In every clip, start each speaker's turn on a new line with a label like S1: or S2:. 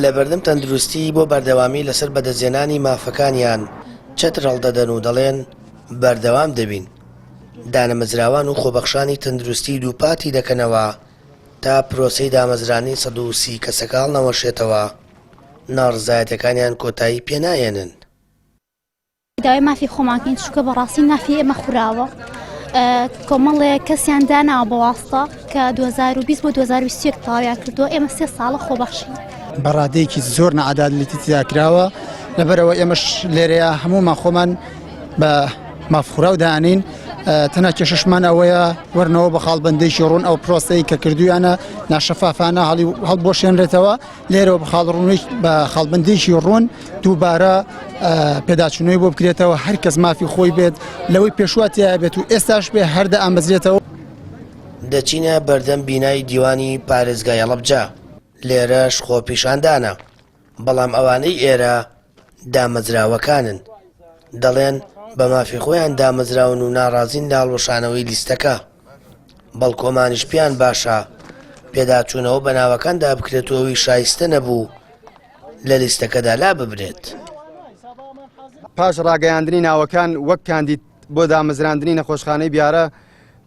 S1: لە بەردەم تەندروستی بۆ بەردەوامی لەسەر بەدەستهێنانی مافەکانیان چەتر هەڵدەدەن و دەڵێن بەردەوام دەبین. دانەمەزراوان و خۆبەخشانی تەندروستی دووپاتی دەکەنەوە تا پرۆسەی دامەزرانی 130 کەسەکە هەڵنەوەشێتەوە، ناڕزایەتەکانیان کۆتایی پێنایێنن.
S2: داوای مافی خۆماکەین چووکە بەڕاستی نافی ئێمە خوراوە. کۆمەڵێک کەسیان داناوە بە واستە کە 2020 بۆ 2021 تەواویان کردووە. ئێمە 3 ساڵە خۆبەخشین.
S3: بەڕادەیەکی زۆر نەعەدالەتی تێدا کراوە، لەبەرەوە ئێمەش لێرەیە هەموومان خۆمان بە مافخوراو دانین. تەنها کێشەشمان ئەوەیە وەرنەوە بە خاڵبەندێکی ڕوون ئەو پرۆسەی کە کردویانە ناشەفافانە هەڵبۆشێنرێتەوە. لێرەوە بە خاڵبەندێکی ڕوون دووبارە پێداچوونەوەی بۆ بکرێتەوە، هەر کەس مافی خۆی بێت لەوەی پێشواتیە بێت و ئێستاش بێ هەردە ئامەزرێتەوە.
S1: دەچینە بەردەم بینایی دیوانی پارێزگای هەڵەبجە. لێرەش خۆپیشاندانە، بەڵام ئەوانەی ئێرە دامەزراوەکانن، دەڵێن بە مافی خۆیان دامەزراون و ناڕازین لە هەڵوەشانەوەی لیستەکە. بەڵکۆمانیش پیان باشە پێداچوونەوە بە ناوەکاندا بکرێتەوەی شایستە نەبوو لە لیستەکەدا لا ببرێت.
S4: پاش ڕاگەیاندنی ناوەکان وەک کاندید بۆ دامەزراندنی نەخۆشخانەی بیارە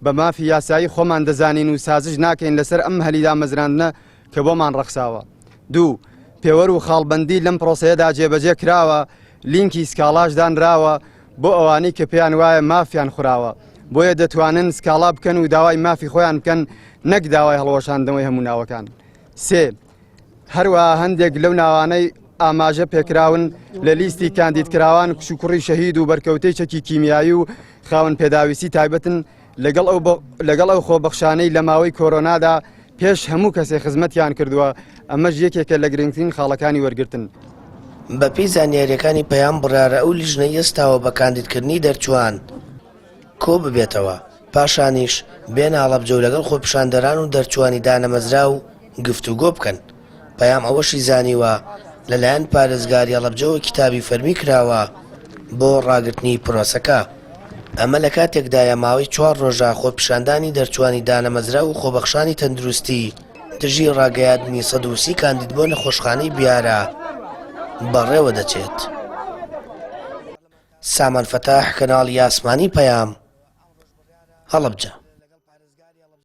S4: بە مافی یاسایی خۆمان دەزانین و سازش ناکەین لەسەر ئەم هەلی دامەزراندنە کە بۆمان ڕەخساوە. دوو، پێوەر و خاڵبەندی لەم پرۆسەیەدا جێبەجێ کراوە، لینکی سکاڵاش دانراوە بۆ ئەوانەی کە پێیان وایە مافیان خوراوە، بۆیە دەتوانن سکاڵا بکەن و داوای مافی خۆیان بکەن، نەک داوای هەڵوەشاندنەوەی هەموو ناوەکان. سێ، هەروەها هەندێک لەو ناوانەی ئاماژە پێکراون لە لیستی کاندیدکراوان کچ و کوڕی شەهید و بەرکەوتەی چەکی کیمیایی و خاوەن پێداویستی تایبەتن لەگەڵ ئەو خۆبەخشانەی لە ماوەی کۆرۆنادا پێش هەموو کەسێک خزمەتیان کردووە. ئەمەش یەکێکە لە گرنگترین خاڵەکانی وەرگرتن.
S1: بەپێی زانیاریەکانی پەیام بڕارە ئەو لیژنەی ئێستاوە بە کاندیدکردنی دەرچوان کۆ ببێتەوە، پاشانیش بێنە هەڵەبجە و لەگەڵ خۆپیشاندەران و دەرچوانی دانەمەزرا و گفتوگۆ بکەن. پەیام ئەوەشی زانیوە لەلایەن پارێزگاری هەڵەبجەوە کتابی فەرمی کراوە بۆ ڕاگررتنی پرۆسەکە. ئەمە لە کاتێکدایە ماوەی 4 ڕۆژە خۆپیشاندانی دەرچوانی دانەمەزرا و خۆبەخشانی تەندروستی دژی ڕاگەیاندنی 130 کاندید بۆ نەخۆشخانەی بیارە بەڕێوە دەچێت. سامان فەتاح، کەناڵی ئاسمانی پەیام، هەڵەبجە.